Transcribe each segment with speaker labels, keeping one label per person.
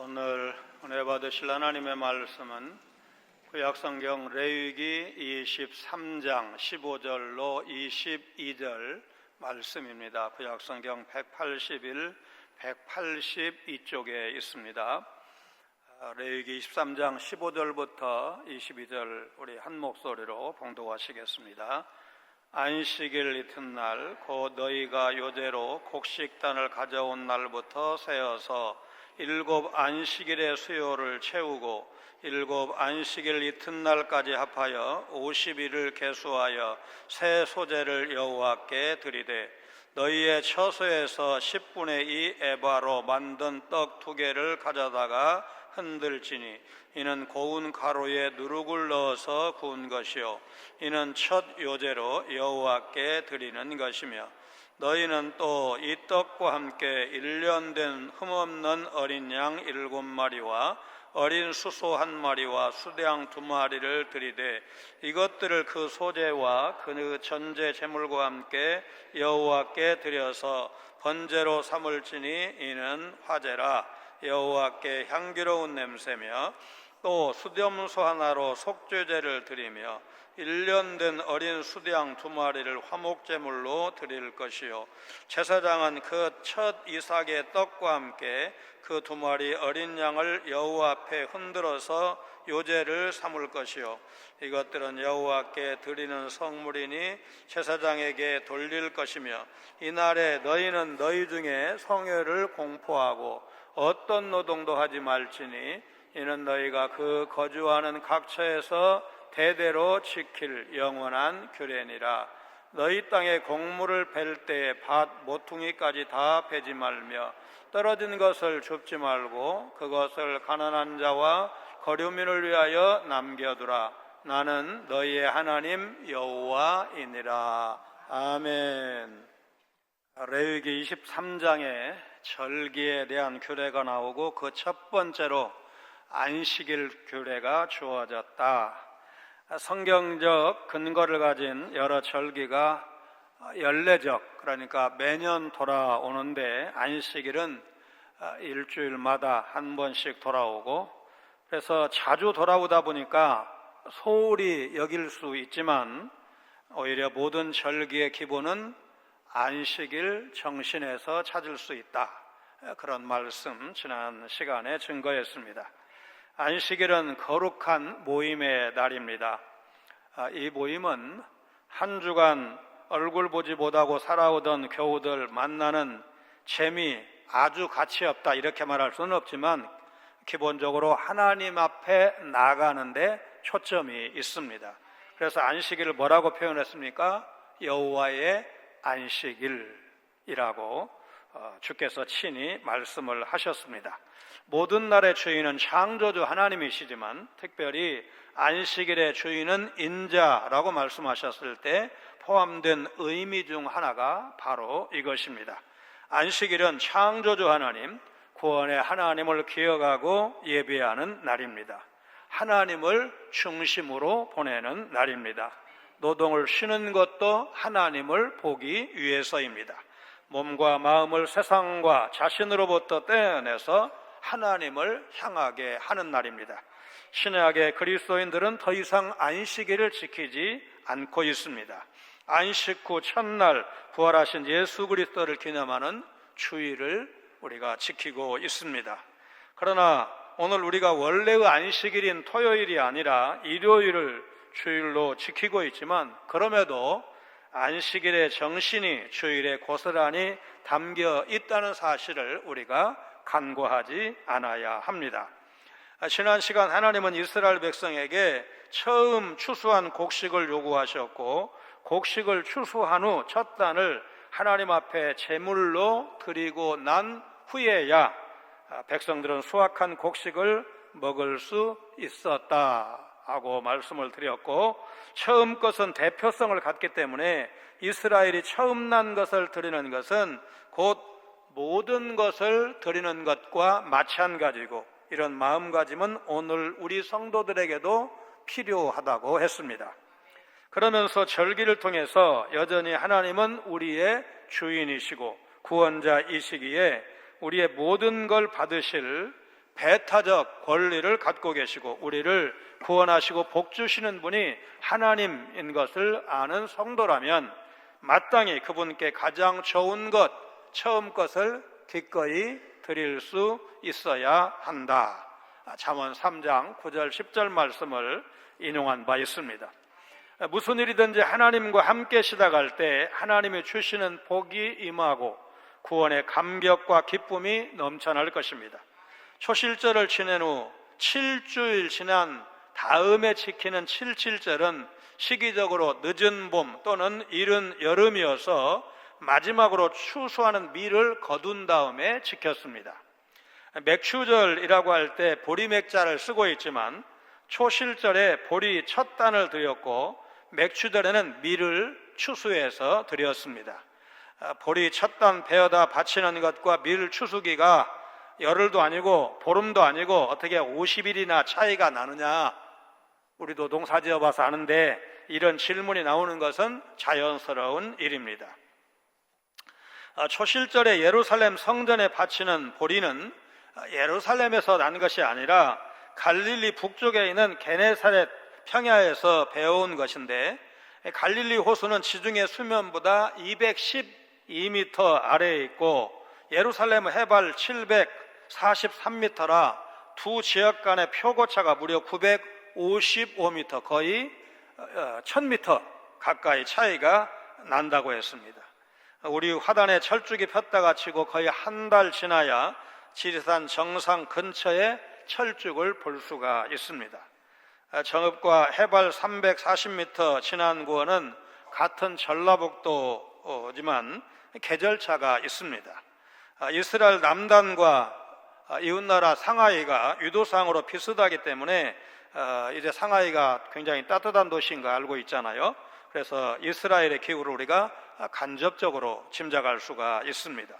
Speaker 1: 오늘 은혜 받으실 하나님의 말씀은 구약성경 레위기 23장 15절로 22절 말씀입니다. 구약성경 181, 182쪽에 있습니다. 레위기 23장 15절부터 22절 우리 한 목소리로 봉독하시겠습니다. 안식일 이튿날 곧 너희가 요제로 곡식단을 가져온 날부터 세어서 7 안식일의 수요를 채우고 7 안식일 이튿날까지 합하여 50일을 계수하여 새 소제를 여호와께 드리되 너희의 처소에서 10분의 2 에바로 만든 떡 2개를 가져다가 흔들지니 이는 고운 가루에 누룩을 넣어서 구운 것이요 이는 첫 요제로 여호와께 드리는 것이며 너희는 또 이 떡과 함께 1년 된 흠없는 어린 양 7마리와 어린 수소 1마리와 수양 2마리를 드리되 이것들을 그 소제와 그 전제 제물과 함께 여호와께 드려서 번제로 삼을지니 이는 화제라 여호와께 향기로운 냄새며 또 수염소 하나로 속죄제를 드리며 1년 된 어린 수양 2마리를 화목제물로 드릴 것이요 제사장은 그 첫 이삭의 떡과 함께 그 2마리 어린 양을 여호와 앞에 흔들어서 요제를 삼을 것이요 이것들은 여호와께 드리는 성물이니 제사장에게 돌릴 것이며 이날에 너희는 너희 중에 성회를 공포하고 어떤 노동도 하지 말지니 이는 너희가 그 거주하는 각처에서 대대로 지킬 영원한 규례니라. 너희 땅에 곡물을 벨 때에 밭 모퉁이까지 다 베지 말며 떨어진 것을 줍지 말고 그것을 가난한 자와 거류민을 위하여 남겨두라. 나는 너희의 하나님 여호와이니라. 아멘. 레위기 23장에 절기에 대한 규례가 나오고 그 첫 번째로 안식일 규례가 주어졌다. 성경적 근거를 가진 여러 절기가 연례적, 그러니까 매년 돌아오는데 안식일은 일주일마다 한 번씩 돌아오고 그래서 자주 돌아오다 보니까 소홀히 여길 수 있지만 오히려 모든 절기의 기본은 안식일 정신에서 찾을 수 있다. 그런 말씀 지난 시간에 증거했습니다. 안식일은 거룩한 모임의 날입니다. 이 모임은 한 주간 얼굴 보지 못하고 살아오던 교우들 만나는 재미 아주 가치 없다 이렇게 말할 수는 없지만 기본적으로 하나님 앞에 나가는데 초점이 있습니다. 그래서 안식일을 뭐라고 표현했습니까? 여호와의 안식일이라고 주께서 친히 말씀을 하셨습니다. 모든 날의 주인은 창조주 하나님이시지만 특별히 안식일의 주인은 인자라고 말씀하셨을 때 포함된 의미 중 하나가 바로 이것입니다. 안식일은 창조주 하나님, 구원의 하나님을 기억하고 예배하는 날입니다. 하나님을 중심으로 보내는 날입니다. 노동을 쉬는 것도 하나님을 보기 위해서입니다. 몸과 마음을 세상과 자신으로부터 떼어내서 하나님을 향하게 하는 날입니다. 신약의 그리스도인들은 더 이상 안식일을 지키지 않고 있습니다. 안식 후 첫날 부활하신 예수 그리스도를 기념하는 주일을 우리가 지키고 있습니다. 그러나 오늘 우리가 원래의 안식일인 토요일이 아니라 일요일을 주일로 지키고 있지만 그럼에도 안식일의 정신이 주일에 고스란히 담겨 있다는 사실을 우리가 간과하지 않아야 합니다. 지난 시간 하나님은 이스라엘 백성에게 처음 추수한 곡식을 요구하셨고 곡식을 추수한 후 첫 단을 하나님 앞에 제물로 드리고 난 후에야 백성들은 수확한 곡식을 먹을 수 있었다 하고 말씀을 드렸고 처음 것은 대표성을 갖기 때문에 이스라엘이 처음 난 것을 드리는 것은 곧 모든 것을 드리는 것과 마찬가지고 이런 마음가짐은 오늘 우리 성도들에게도 필요하다고 했습니다. 그러면서 절기를 통해서 여전히 하나님은 우리의 주인이시고 구원자이시기에 우리의 모든 걸 받으실 배타적 권리를 갖고 계시고 우리를 구원하시고 복 주시는 분이 하나님인 것을 아는 성도라면 마땅히 그분께 가장 좋은 것, 처음 것을 기꺼이 드릴 수 있어야 한다. 잠언 3장 9절 10절 말씀을 인용한 바 있습니다. 무슨 일이든지 하나님과 함께 시작할 때 하나님이 주시는 복이 임하고 구원의 감격과 기쁨이 넘쳐날 것입니다. 초실절을 지낸 후 7주일 지난 다음에 지키는 77절은 시기적으로 늦은 봄 또는 이른 여름이어서 마지막으로 추수하는 밀을 거둔 다음에 지켰습니다. 맥추절이라고 할 때 보리맥자를 쓰고 있지만 초실절에 보리 첫 단을 드렸고 맥추절에는 밀을 추수해서 드렸습니다. 보리 첫 단 베어다 바치는 것과 밀 추수기가 열흘도 아니고 보름도 아니고 어떻게 50일이나 차이가 나느냐, 우리도 농사 지어봐서 아는데 이런 질문이 나오는 것은 자연스러운 일입니다. 초실절에 예루살렘 성전에 바치는 보리는 예루살렘에서 난 것이 아니라 갈릴리 북쪽에 있는 게네사렛 평야에서 베어온 것인데, 갈릴리 호수는 지중해 수면보다 212m 아래에 있고 예루살렘 해발 743m라 두 지역 간의 표고차가 무려 955m, 거의 1000m 가까이 차이가 난다고 했습니다. 우리 화단에 철쭉이 폈다가 치고 거의 한 달 지나야 지리산 정상 근처에 철쭉을 볼 수가 있습니다. 정읍과 해발 340m 진안구원은 같은 전라북도지만 계절차가 있습니다. 이스라엘 남단과 이웃나라 상하이가 유도상으로 비슷하기 때문에 이제 상하이가 굉장히 따뜻한 도시인 거 알고 있잖아요. 그래서 이스라엘의 기후를 우리가 간접적으로 짐작할 수가 있습니다.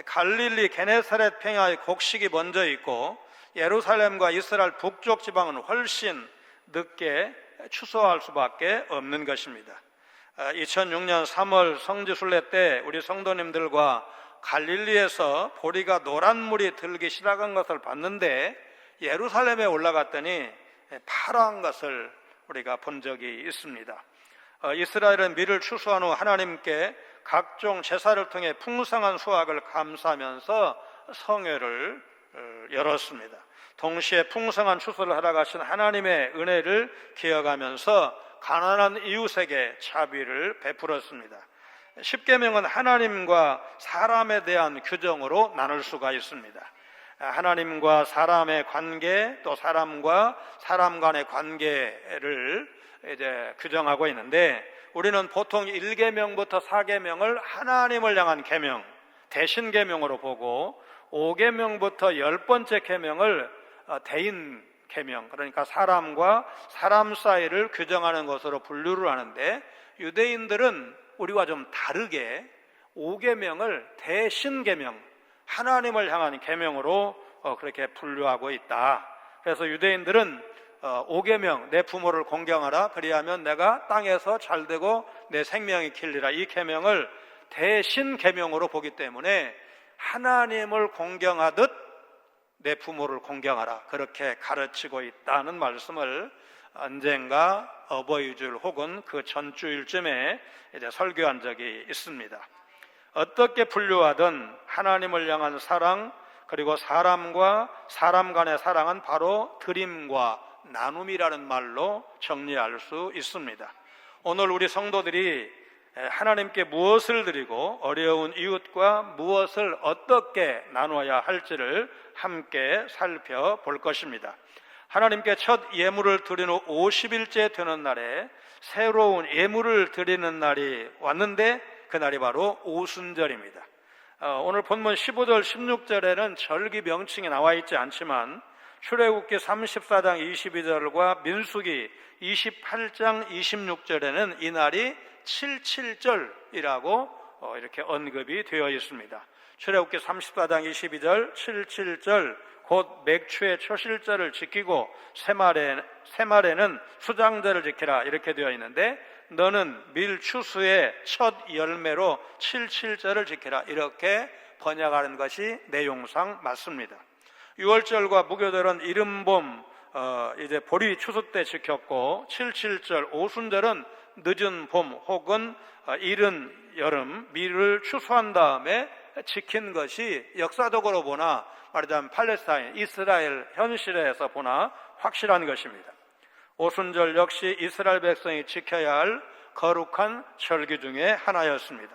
Speaker 1: 갈릴리 게네사렛 평야의 곡식이 먼저 있고 예루살렘과 이스라엘 북쪽 지방은 훨씬 늦게 추수할 수밖에 없는 것입니다. 2006년 3월 성지순례 때 우리 성도님들과 갈릴리에서 보리가 노란 물이 들기 시작한 것을 봤는데 예루살렘에 올라갔더니 파란 것을 우리가 본 적이 있습니다. 이스라엘은 밀을 추수한 후 하나님께 각종 제사를 통해 풍성한 수확을 감사하면서 성회를 열었습니다. 동시에 풍성한 추수를 하러 가신 하나님의 은혜를 기억하면서 가난한 이웃에게 자비를 베풀었습니다. 십계명은 하나님과 사람에 대한 규정으로 나눌 수가 있습니다. 하나님과 사람의 관계, 또 사람과 사람 간의 관계를 이제 규정하고 있는데, 우리는 보통 1계명부터 4계명을 하나님을 향한 계명, 대신 계명으로 보고 5계명부터 10번째 계명을 대인 계명, 그러니까 사람과 사람 사이를 규정하는 것으로 분류를 하는데, 유대인들은 우리와 좀 다르게 5계명을 대신 계명, 하나님을 향한 계명으로 그렇게 분류하고 있다. 그래서 유대인들은 5계명, 내 부모를 공경하라, 그리하면 내가 땅에서 잘되고 내 생명이 길리라, 이 계명을 대신 계명으로 보기 때문에 하나님을 공경하듯 내 부모를 공경하라, 그렇게 가르치고 있다는 말씀을 언젠가 어버이주일 혹은 그 전주일쯤에 이제 설교한 적이 있습니다. 어떻게 분류하든 하나님을 향한 사랑, 그리고 사람과 사람 간의 사랑은 바로 드림과 나눔이라는 말로 정리할 수 있습니다. 오늘 우리 성도들이 하나님께 무엇을 드리고 어려운 이웃과 무엇을 어떻게 나누어야 할지를 함께 살펴볼 것입니다. 하나님께 첫 예물을 드린 후 50일째 되는 날에 새로운 예물을 드리는 날이 왔는데, 그 날이 바로 오순절입니다. 오늘 본문 15절 16절에는 절기 명칭이 나와 있지 않지만 출애굽기 34장 22절과 민수기 28장 26절에는 이 날이 77절이라고 이렇게 언급이 되어 있습니다. 출애굽기 34장 22절 77절, 곧 맥추의 초실절을 지키고 새말에는 수장절을 지키라, 이렇게 되어 있는데, 너는 밀 추수의 첫 열매로 77절을 지키라, 이렇게 번역하는 것이 내용상 맞습니다. 유월절과 무교절은 이른봄 이제 보리 추수 때 지켰고, 77절 오순절은 늦은 봄 혹은 이른 여름 밀을 추수한 다음에 지킨 것이 역사적으로 보나, 말하자면 팔레스타인 이스라엘 현실에서 보나 확실한 것입니다. 오순절 역시 이스라엘 백성이 지켜야 할 거룩한 절기 중에 하나였습니다.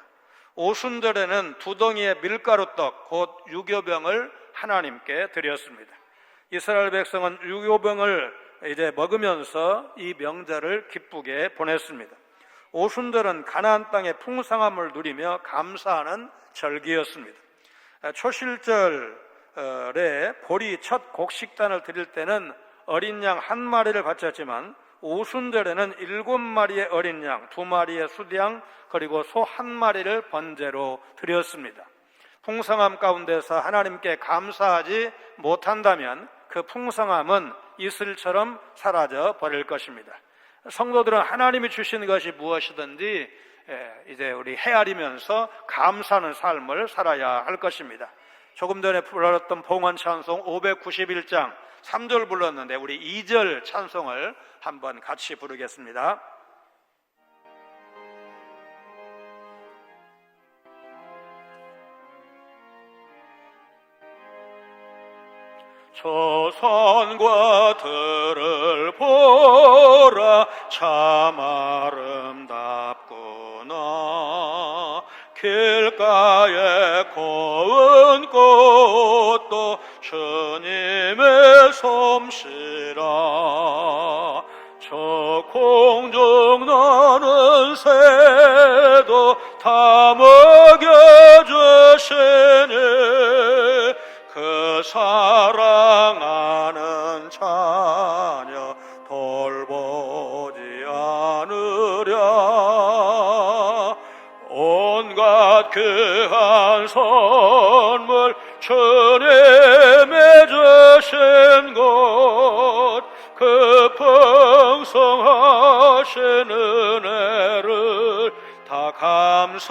Speaker 1: 오순절에는 두 덩이의 밀가루떡 곧 유교병을 하나님께 드렸습니다. 이스라엘 백성은 유교병을 이제 먹으면서 이 명절을 기쁘게 보냈습니다. 오순절은 가나안 땅의 풍성함을 누리며 감사하는 절기였습니다. 초실절에 보리 첫 곡식단을 드릴 때는 어린 양 한 마리를 바쳤지만, 오순절에는 7마리의 어린 양, 2마리의 숫양, 그리고 소 1마리를 번제로 드렸습니다. 풍성함 가운데서 하나님께 감사하지 못한다면 그 풍성함은 이슬처럼 사라져 버릴 것입니다. 성도들은 하나님이 주신 것이 무엇이든지 이제 우리 헤아리면서 감사하는 삶을 살아야 할 것입니다. 조금 전에 불렀던 봉헌 찬송 591장 3절 불렀는데, 우리 2절 찬송을 한번 같이 부르겠습니다. 저 산과 들을 보라 참 아름답구나. 길가에 고운 꽃도 주님의 솜씨라. 저 공중 나는 새도 다 먹여주시니 그 사랑하는 자녀 돌보지 않으랴. 온갖 귀한 선물 주님의 주신 곳, 그 풍성하신 은혜를 다 감사드리세.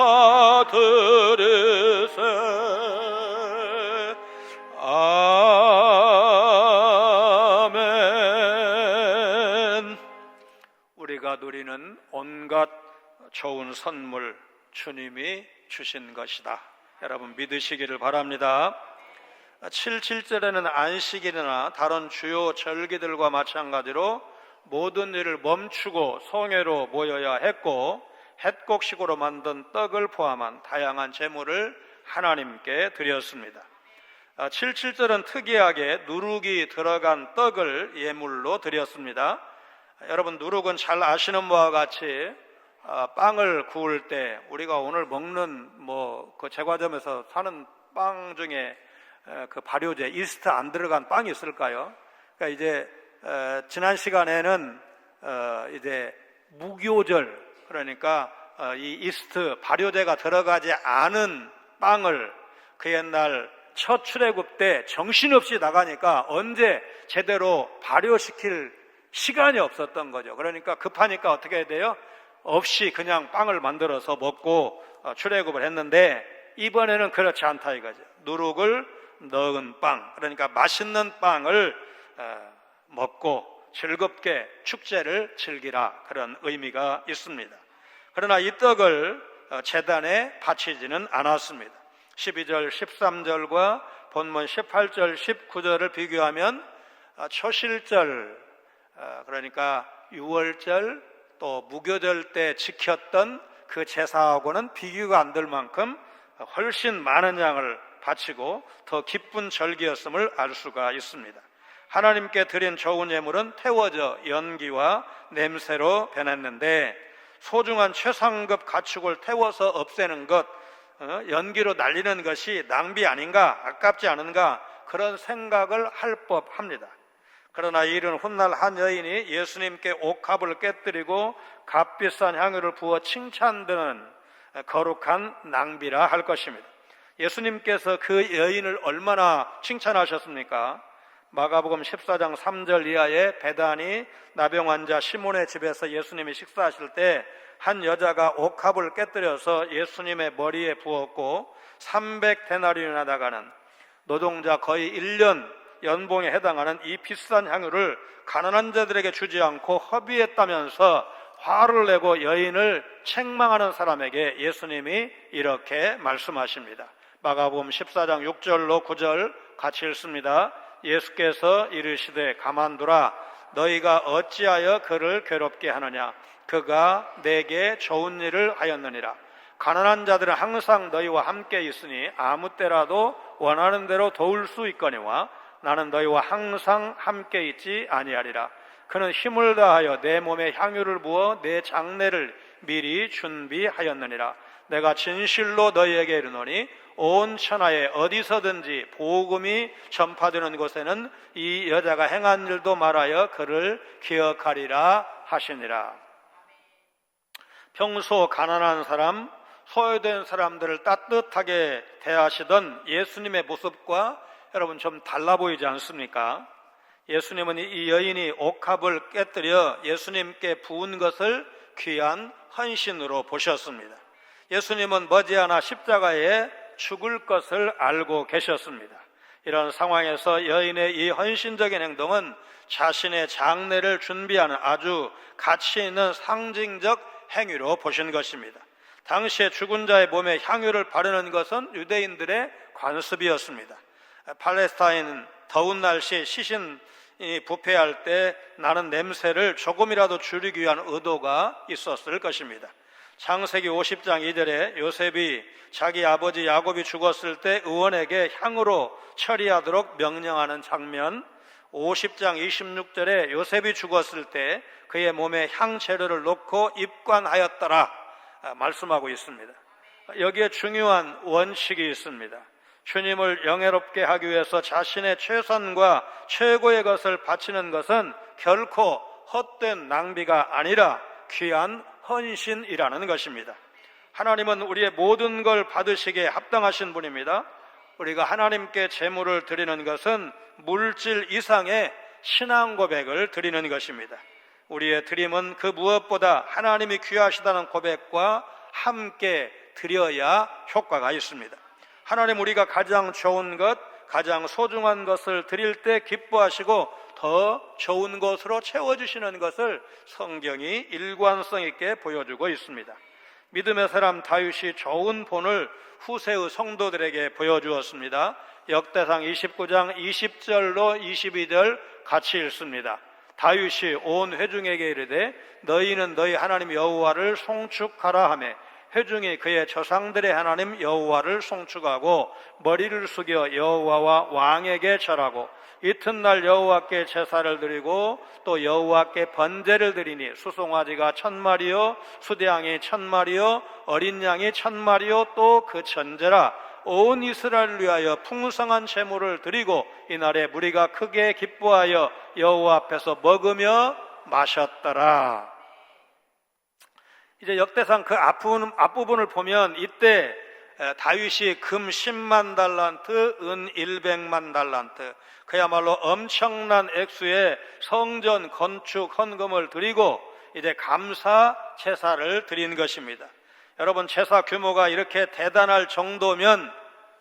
Speaker 1: 아멘. 우리가 누리는 온갖 좋은 선물 주님이 주신 것이다. 여러분 믿으시기를 바랍니다. 77절에는 안식일이나 다른 주요 절기들과 마찬가지로 모든 일을 멈추고 성회로 모여야 했고, 햇곡식으로 만든 떡을 포함한 다양한 제물을 하나님께 드렸습니다. 77절은 특이하게 누룩이 들어간 떡을 예물로 드렸습니다. 여러분, 누룩은 잘 아시는 바와 같이 빵을 구울 때 우리가 오늘 먹는 그 제과점에서 사는 빵 중에 그 발효제, 이스트 안 들어간 빵이 있을까요? 그러니까 이제 지난 시간에는 이제 무교절, 그러니까 이 이스트 발효제가 들어가지 않은 빵을 그 옛날 첫 출애굽 때 정신없이 나가니까 언제 제대로 발효시킬 시간이 없었던 거죠. 그러니까 급하니까 어떻게 해야 돼요? 없이 그냥 빵을 만들어서 먹고 출애굽을 했는데, 이번에는 그렇지 않다 이거죠. 누룩을 넣은 빵, 그러니까 맛있는 빵을 먹고 즐겁게 축제를 즐기라, 그런 의미가 있습니다. 그러나 이 떡을 제단에 바치지는 않았습니다. 12절, 13절과 본문 18절, 19절을 비교하면 초실절, 그러니까 유월절 또 무교절 때 지켰던 그 제사하고는 비교가 안 될 만큼 훨씬 많은 양을 바치고 더 기쁜 절기였음을 알 수가 있습니다. 하나님께 드린 좋은 예물은 태워져 연기와 냄새로 변했는데, 소중한 최상급 가축을 태워서 없애는 것, 연기로 날리는 것이 낭비 아닌가, 아깝지 않은가, 그런 생각을 할 법합니다. 그러나 이 일은 훗날 한 여인이 예수님께 옥합을 깨뜨리고 값비싼 향유를 부어 칭찬드는 거룩한 낭비라 할 것입니다. 예수님께서 그 여인을 얼마나 칭찬하셨습니까? 마가복음 14장 3절 이하에 베다니 나병 환자 시몬의 집에서 예수님이 식사하실 때 한 여자가 옥합을 깨뜨려서 예수님의 머리에 부었고 300데나리온에 나가는 노동자 거의 1년 연봉에 해당하는 이 비싼 향유를 가난한 자들에게 주지 않고 허비했다면서 화를 내고 여인을 책망하는 사람에게 예수님이 이렇게 말씀하십니다. 마가복음 14장 6절로 9절 같이 읽습니다. 예수께서 이르시되 가만두라. 너희가 어찌하여 그를 괴롭게 하느냐. 그가 내게 좋은 일을 하였느니라. 가난한 자들은 항상 너희와 함께 있으니 아무 때라도 원하는 대로 도울 수 있거니와 나는 너희와 항상 함께 있지 아니하리라. 그는 힘을 다하여 내 몸에 향유를 부어 내 장례를 미리 준비하였느니라. 내가 진실로 너희에게 이르노니 온 천하에 어디서든지 복음이 전파되는 곳에는 이 여자가 행한 일도 말하여 그를 기억하리라 하시니라. 평소 가난한 사람, 소외된 사람들을 따뜻하게 대하시던 예수님의 모습과 여러분 좀 달라 보이지 않습니까? 예수님은 이 여인이 옥합을 깨뜨려 예수님께 부은 것을 귀한 헌신으로 보셨습니다. 예수님은 머지않아 십자가에 죽을 것을 알고 계셨습니다. 이런 상황에서 여인의 이 헌신적인 행동은 자신의 장례를 준비하는 아주 가치 있는 상징적 행위로 보신 것입니다. 당시에 죽은 자의 몸에 향유를 바르는 것은 유대인들의 관습이었습니다. 팔레스타인 더운 날씨에 시신이 부패할 때 나는 냄새를 조금이라도 줄이기 위한 의도가 있었을 것입니다. 창세기 50장 2절에 요셉이 자기 아버지 야곱이 죽었을 때 의원에게 향으로 처리하도록 명령하는 장면, 50장 26절에 요셉이 죽었을 때 그의 몸에 향재료를 놓고 입관하였더라 말씀하고 있습니다. 여기에 중요한 원칙이 있습니다. 주님을 영예롭게 하기 위해서 자신의 최선과 최고의 것을 바치는 것은 결코 헛된 낭비가 아니라 귀한 헌신이라는 것입니다. 하나님은 우리의 모든 걸 받으시기에 합당하신 분입니다. 우리가 하나님께 제물을 드리는 것은 물질 이상의 신앙 고백을 드리는 것입니다. 우리의 드림은 그 무엇보다 하나님이 귀하시다는 고백과 함께 드려야 효과가 있습니다. 하나님, 우리가 가장 좋은 것, 가장 소중한 것을 드릴 때 기뻐하시고 더 좋은 것으로 채워주시는 것을 성경이 일관성 있게 보여주고 있습니다. 믿음의 사람 다윗이 좋은 본을 후세의 성도들에게 보여주었습니다. 역대상 29장 20절로 22절 같이 읽습니다. 다윗이 온 회중에게 이르되 너희는 너희 하나님 여호와를 송축하라 하며 회중이 그의 조상들의 하나님 여호와를 송축하고 머리를 숙여 여호와와 왕에게 절하고 이튿날 여호와께 제사를 드리고 또 여호와께 번제를 드리니 수송아지가 1000마리요 수대양이 1000마리요 어린 양이 1000마리요 또 그 전제라. 온 이스라엘을 위하여 풍성한 제물을 드리고 이날에 무리가 크게 기뻐하여 여호와 앞에서 먹으며 마셨더라. 이제 역대상 그 앞부분을 보면 이때 다윗이 금 10만 달란트, 은 100만 달란트, 그야말로 엄청난 액수의 성전 건축 헌금을 드리고 이제 감사 제사를 드린 것입니다. 여러분, 제사 규모가 이렇게 대단할 정도면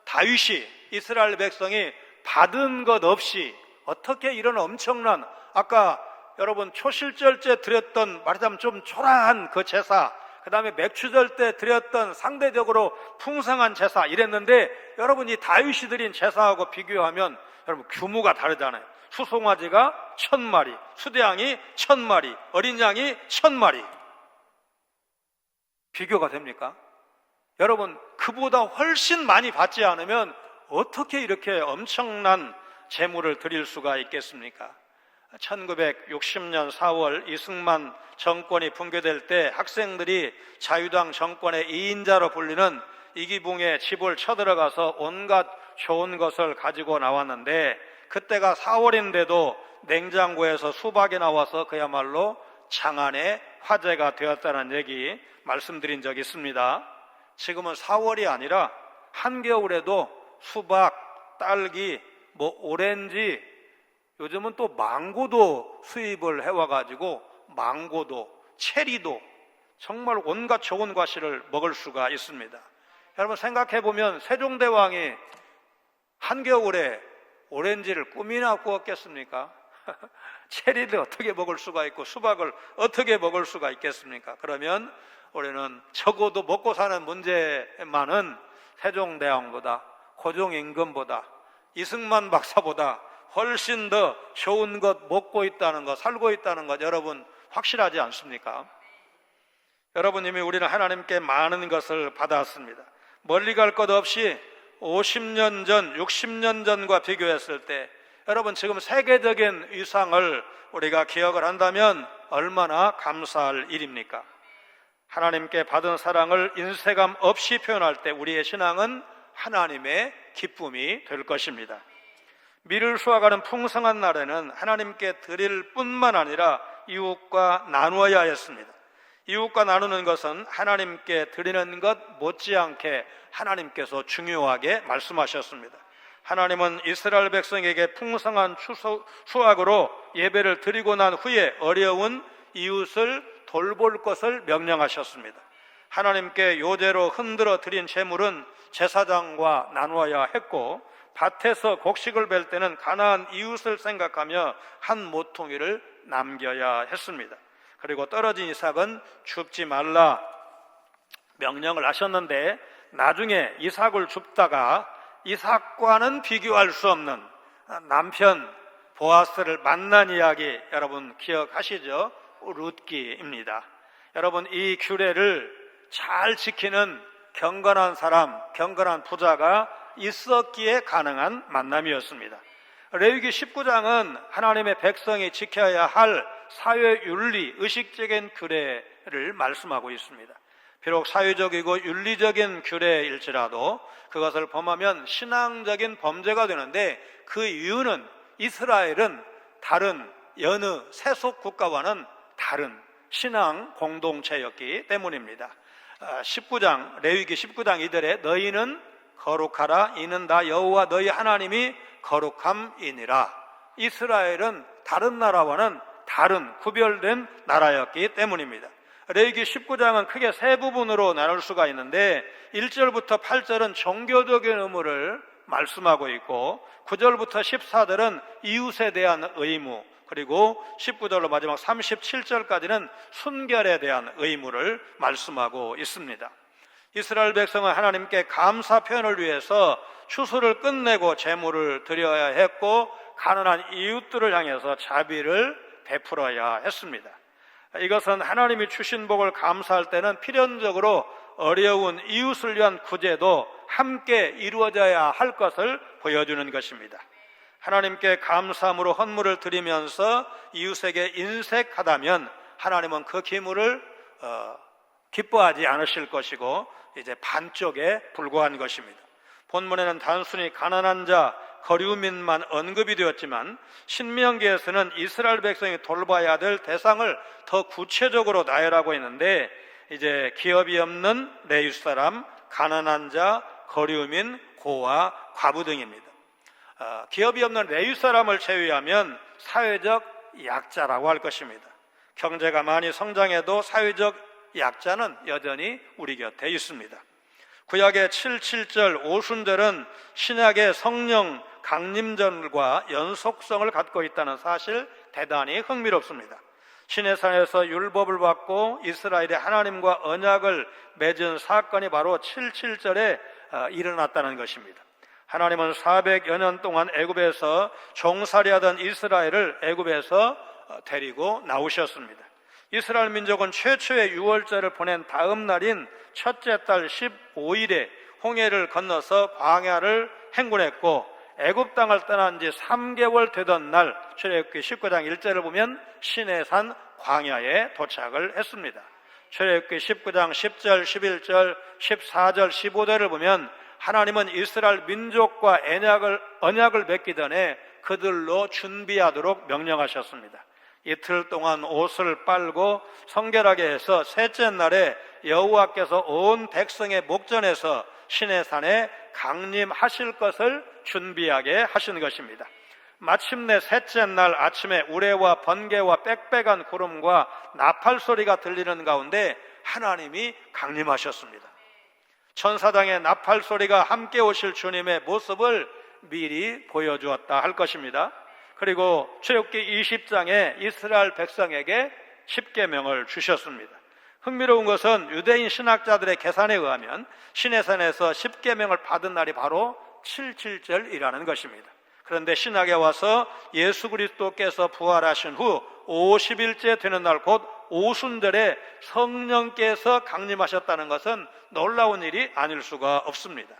Speaker 1: 다윗이, 이스라엘 백성이 받은 것 없이 어떻게 이런 엄청난, 아까 여러분 초실절 때 드렸던 말하자면 좀 초라한 그 제사, 그 다음에 맥추절 때 드렸던 상대적으로 풍성한 제사 이랬는데, 여러분 이 다윗이 드린 제사하고 비교하면 여러분 규모가 다르잖아요. 수송아지가 1000마리, 수대양이 1000마리, 어린 양이 1000마리. 비교가 됩니까? 여러분, 그보다 훨씬 많이 받지 않으면 어떻게 이렇게 엄청난 제물을 드릴 수가 있겠습니까? 1960년 4월 이승만 정권이 붕괴될 때 학생들이 자유당 정권의 2인자로 불리는 이기붕의 집을 쳐들어가서 온갖 좋은 것을 가지고 나왔는데, 그때가 4월인데도 냉장고에서 수박이 나와서 그야말로 장안의 화제가 되었다는 얘기 말씀드린 적이 있습니다. 지금은 4월이 아니라 한겨울에도 수박, 딸기, 오렌지, 요즘은 또 망고도 수입을 해와가지고 망고도, 체리도 정말 온갖 좋은 과실을 먹을 수가 있습니다. 여러분 생각해보면 세종대왕이 한겨울에 오렌지를 꿈이나 꾸었겠습니까? 체리를 어떻게 먹을 수가 있고 수박을 어떻게 먹을 수가 있겠습니까? 그러면 우리는 적어도 먹고 사는 문제만은 세종대왕보다 고종임금보다 이승만 박사보다 훨씬 더 좋은 것 먹고 있다는 것, 살고 있다는 것 여러분 확실하지 않습니까? 여러분, 이미 우리는 하나님께 많은 것을 받았습니다. 멀리 갈 것 없이 50년 전, 60년 전과 비교했을 때 여러분 지금 세계적인 위상을 우리가 기억을 한다면 얼마나 감사할 일입니까? 하나님께 받은 사랑을 인색감 없이 표현할 때 우리의 신앙은 하나님의 기쁨이 될 것입니다. 밀을 수확하는 풍성한 날에는 하나님께 드릴 뿐만 아니라 이웃과 나누어야 했습니다. 이웃과 나누는 것은 하나님께 드리는 것 못지않게 하나님께서 중요하게 말씀하셨습니다. 하나님은 이스라엘 백성에게 풍성한 수확으로 예배를 드리고 난 후에 어려운 이웃을 돌볼 것을 명령하셨습니다. 하나님께 요제로 흔들어 드린 재물은 제사장과 나누어야 했고, 밭에서 곡식을 벨 때는 가나안 이웃을 생각하며 한 모퉁이를 남겨야 했습니다. 그리고 떨어진 이삭은 줍지 말라 명령을 하셨는데, 나중에 이삭을 줍다가 이삭과는 비교할 수 없는 남편 보아스를 만난 이야기 여러분 기억하시죠? 룻기입니다. 여러분, 이 규례를 잘 지키는 경건한 사람, 경건한 부자가 있었기에 가능한 만남이었습니다. 레위기 19장은 하나님의 백성이 지켜야 할 사회윤리, 의식적인 규례를 말씀하고 있습니다. 비록 사회적이고 윤리적인 규례일지라도 그것을 범하면 신앙적인 범죄가 되는데, 그 이유는 이스라엘은 다른 여느 세속 국가와는 다른 신앙 공동체였기 때문입니다. 19장, 레위기 19장 이들의 너희는 거룩하라, 이는 나 여호와 너희 하나님이 거룩함이니라. 이스라엘은 다른 나라와는 다른 구별된 나라였기 때문입니다. 레위기 19장은 크게 세 부분으로 나눌 수가 있는데, 1절부터 8절은 종교적인 의무를 말씀하고 있고, 9절부터 14절은 이웃에 대한 의무, 그리고 19절로 마지막 37절까지는 순결에 대한 의무를 말씀하고 있습니다. 이스라엘 백성은 하나님께 감사 표현을 위해서 추수를 끝내고 제물을 드려야 했고, 가난한 이웃들을 향해서 자비를 베풀어야 했습니다. 이것은 하나님이 주신 복을 감사할 때는 필연적으로 어려운 이웃을 위한 구제도 함께 이루어져야 할 것을 보여주는 것입니다. 하나님께 감사함으로 헌물을 드리면서 이웃에게 인색하다면 하나님은 그 기물을 기뻐하지 않으실 것이고, 이제 반쪽에 불과한 것입니다. 본문에는 단순히 가난한 자, 거류민만 언급이 되었지만, 신명기에서는 이스라엘 백성이 돌봐야 될 대상을 더 구체적으로 나열하고 있는데, 이제 기업이 없는 레위 사람, 가난한 자, 거류민, 고아, 과부 등입니다. 기업이 없는 레위 사람을 제외하면 사회적 약자라고 할 것입니다. 경제가 많이 성장해도 사회적 약자는 여전히 우리 곁에 있습니다. 구약의 7.7절, 오순절은 신약의 성령 강림절과 연속성을 갖고 있다는 사실 대단히 흥미롭습니다. 시내산에서 율법을 받고 이스라엘의 하나님과 언약을 맺은 사건이 바로 7.7절에 일어났다는 것입니다. 하나님은 400여 년 동안 애굽에서 종살이하던 이스라엘을 애굽에서 데리고 나오셨습니다. 이스라엘 민족은 최초의 유월절을 보낸 다음 날인 첫째 달 15일에 홍해를 건너서 광야를 행군했고, 애굽 땅을 떠난 지 3개월 되던 날 출애굽기 19장 1절을 보면 시내산 광야에 도착을 했습니다. 출애굽기 19장 10절, 11절, 14절, 15절을 보면 하나님은 이스라엘 민족과 언약을 맺기 전에 그들로 준비하도록 명령하셨습니다. 이틀 동안 옷을 빨고 성결하게 해서 셋째 날에 여호와께서 온 백성의 목전에서 시내산에 강림하실 것을 준비하게 하신 것입니다. 마침내 셋째 날 아침에 우레와 번개와 빽빽한 구름과 나팔 소리가 들리는 가운데 하나님이 강림하셨습니다. 천사장의 나팔 소리가 함께 오실 주님의 모습을 미리 보여주었다 할 것입니다. 그리고 출애굽기 20장에 이스라엘 백성에게 십계명을 주셨습니다. 흥미로운 것은 유대인 신학자들의 계산에 의하면 시내산에서 십계명을 받은 날이 바로 77절이라는 것입니다. 그런데 신학에 와서 예수 그리스도께서 부활하신 후 50일째 되는 날 곧 오순절에 성령께서 강림하셨다는 것은 놀라운 일이 아닐 수가 없습니다.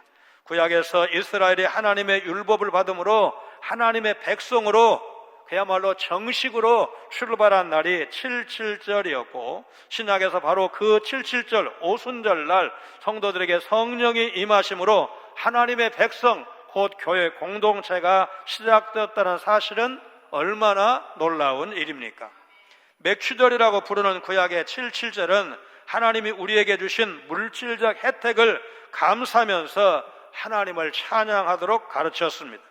Speaker 1: 구약에서 이스라엘이 하나님의 율법을 받음으로 하나님의 백성으로 그야말로 정식으로 출발한 날이 77절이었고 신약에서 바로 그 77절 오순절 날 성도들에게 성령이 임하심으로 하나님의 백성 곧 교회 공동체가 시작되었다는 사실은 얼마나 놀라운 일입니까? 맥추절이라고 부르는 구약의 77절은 하나님이 우리에게 주신 물질적 혜택을 감사하면서 하나님을 찬양하도록 가르쳤습니다.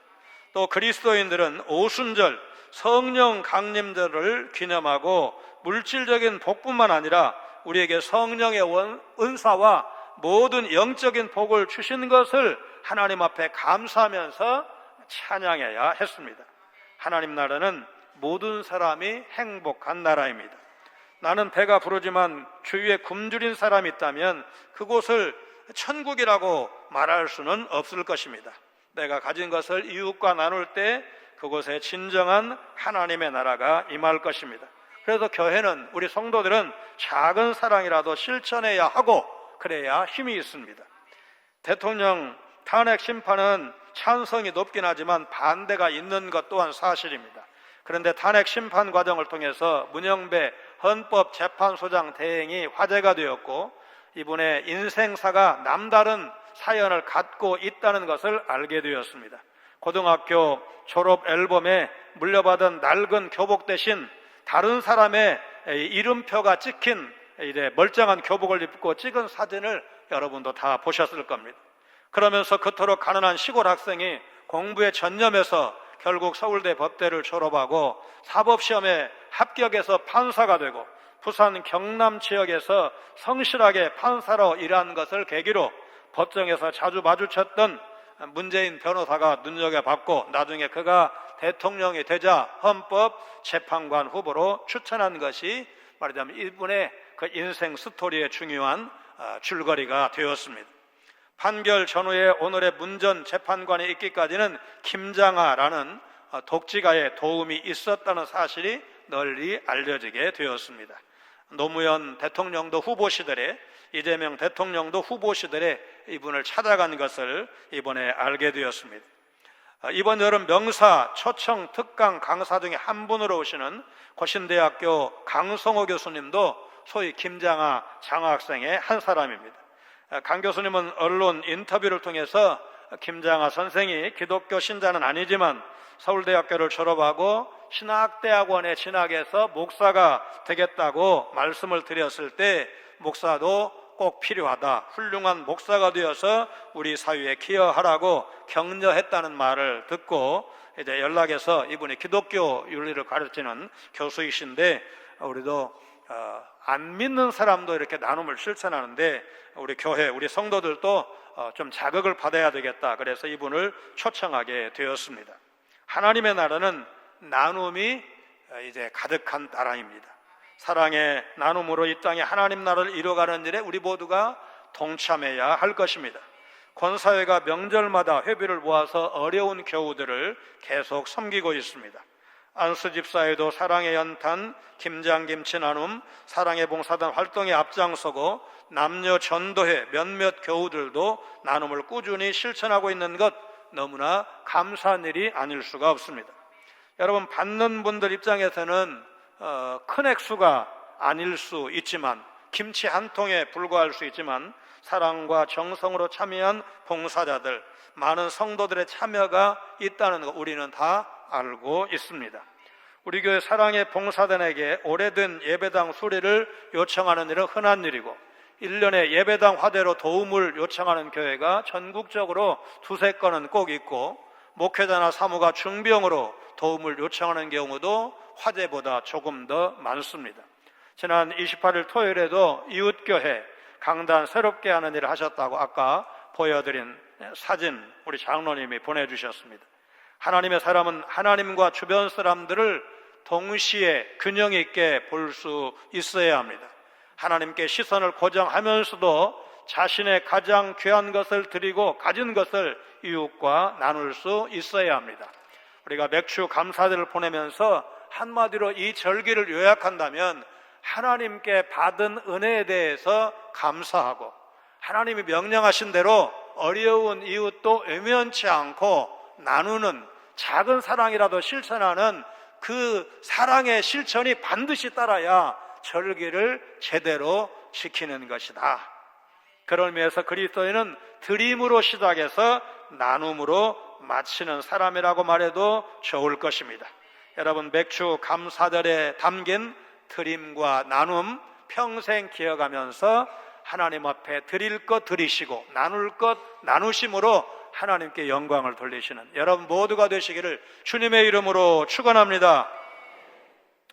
Speaker 1: 또 그리스도인들은 오순절 성령 강림절을 기념하고 물질적인 복뿐만 아니라 우리에게 성령의 은사와 모든 영적인 복을 주신 것을 하나님 앞에 감사하면서 찬양해야 했습니다. 하나님 나라는 모든 사람이 행복한 나라입니다. 나는 배가 부르지만 주위에 굶주린 사람이 있다면 그곳을 천국이라고 말할 수는 없을 것입니다. 내가 가진 것을 이웃과 나눌 때 그곳에 진정한 하나님의 나라가 임할 것입니다. 그래서 교회는, 우리 성도들은 작은 사랑이라도 실천해야 하고 그래야 힘이 있습니다. 대통령 탄핵 심판은 찬성이 높긴 하지만 반대가 있는 것 또한 사실입니다. 그런데 탄핵 심판 과정을 통해서 문영배 헌법재판소장 대행이 화제가 되었고 이분의 인생사가 남다른 사연을 갖고 있다는 것을 알게 되었습니다. 고등학교 졸업 앨범에 물려받은 낡은 교복 대신 다른 사람의 이름표가 찍힌 멀쩡한 교복을 입고 찍은 사진을 여러분도 다 보셨을 겁니다. 그러면서 그토록 가난한 시골 학생이 공부에 전념해서 결국 서울대 법대를 졸업하고 사법시험에 합격해서 판사가 되고 부산 경남 지역에서 성실하게 판사로 일한 것을 계기로 법정에서 자주 마주쳤던 문재인 변호사가 눈여겨봤고 나중에 그가 대통령이 되자 헌법재판관 후보로 추천한 것이 말하자면 이분의 그 인생 스토리의 중요한 줄거리가 되었습니다. 판결 전후에 오늘의 문전 재판관에 있기까지는 김장하라는 독지가의 도움이 있었다는 사실이 널리 알려지게 되었습니다. 노무현 대통령도 후보 시절에, 이재명 대통령도 후보 시절에 이분을 찾아간 것을 이번에 알게 되었습니다. 이번 여름 명사, 초청, 특강 강사 중에 한 분으로 오시는 고신대학교 강성호 교수님도 소위 김장하 장학생의 한 사람입니다. 강 교수님은 언론 인터뷰를 통해서 김장하 선생이 기독교 신자는 아니지만 서울대학교를 졸업하고 신학대학원에 진학해서 목사가 되겠다고 말씀을 드렸을 때 목사도 꼭 필요하다, 훌륭한 목사가 되어서 우리 사회에 기여하라고 격려했다는 말을 듣고 이제 연락해서 이분이 기독교 윤리를 가르치는 교수이신데 우리도 안 믿는 사람도 이렇게 나눔을 실천하는데 우리 교회, 우리 성도들도 좀 자극을 받아야 되겠다. 그래서 이분을 초청하게 되었습니다. 하나님의 나라는 나눔이 이제 가득한 나라입니다. 사랑의 나눔으로 이 땅에 하나님 나라를 이뤄가는 일에 우리 모두가 동참해야 할 것입니다. 권사회가 명절마다 회비를 모아서 어려운 교우들을 계속 섬기고 있습니다. 안수 집사에도 사랑의 연탄, 김장김치 나눔, 사랑의 봉사단 활동에 앞장서고 남녀 전도회 몇몇 교우들도 나눔을 꾸준히 실천하고 있는 것 너무나 감사한 일이 아닐 수가 없습니다. 여러분, 받는 분들 입장에서는 큰 액수가 아닐 수 있지만, 김치 한 통에 불과할 수 있지만 사랑과 정성으로 참여한 봉사자들, 많은 성도들의 참여가 있다는 것 우리는 다 알고 있습니다. 우리 교회 사랑의 봉사단에게 오래된 예배당 수리를 요청하는 일은 흔한 일이고 1년에 예배당 화대로 도움을 요청하는 교회가 전국적으로 두세 건은 꼭 있고 목회자나 사무가 중병으로 도움을 요청하는 경우도 화제보다 조금 더 많습니다. 지난 28일 토요일에도 이웃교회 강단 새롭게 하는 일을 하셨다고 아까 보여드린 사진 우리 장로님이 보내주셨습니다. 하나님의 사람은 하나님과 주변 사람들을 동시에 균형 있게 볼 수 있어야 합니다. 하나님께 시선을 고정하면서도 자신의 가장 귀한 것을 드리고 가진 것을 이웃과 나눌 수 있어야 합니다. 우리가 맥주 감사절을 보내면서 한마디로 이 절기를 요약한다면 하나님께 받은 은혜에 대해서 감사하고 하나님이 명령하신 대로 어려운 이웃도 외면치 않고 나누는 작은 사랑이라도 실천하는 그 사랑의 실천이 반드시 따라야 절기를 제대로 지키는 것이다. 그런 의미에서 그리스도인은 드림으로 시작해서 나눔으로 마치는 사람이라고 말해도 좋을 것입니다. 여러분, 맥주 감사절에 담긴 드림과 나눔 평생 기억하면서 하나님 앞에 드릴 것 드리시고 나눌 것 나누심으로 하나님께 영광을 돌리시는 여러분 모두가 되시기를 주님의 이름으로 축원합니다.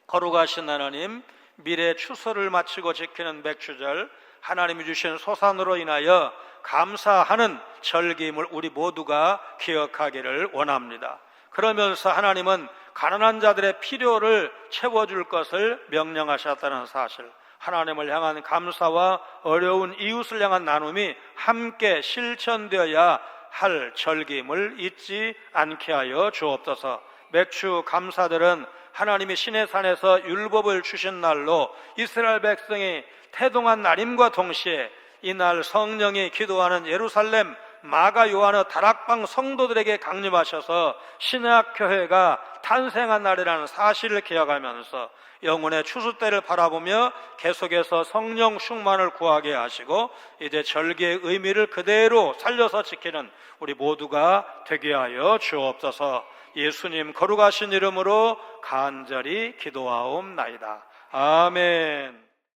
Speaker 1: 거룩하신 하나님, 미래 추수를 마치고 지키는 맥주절, 하나님이 주신 소산으로 인하여 감사하는 절기임을 우리 모두가 기억하기를 원합니다. 그러면서 하나님은 가난한 자들의 필요를 채워줄 것을 명령하셨다는 사실, 하나님을 향한 감사와 어려운 이웃을 향한 나눔이 함께 실천되어야 할 절기임을 잊지 않게 하여 주옵소서. 맥주 감사들은 하나님이 시내산에서 율법을 주신 날로 이스라엘 백성이 태동한 날임과 동시에 이날 성령이 기도하는 예루살렘 마가 요한의 다락방 성도들에게 강림하셔서 신약교회가 탄생한 날이라는 사실을 기억하면서 영혼의 추수 때를 바라보며 계속해서 성령 충만을 구하게 하시고 이제 절기의 의미를 그대로 살려서 지키는 우리 모두가 되게 하여 주옵소서. 예수님 거룩하신 이름으로 간절히 기도하옵나이다. 아멘.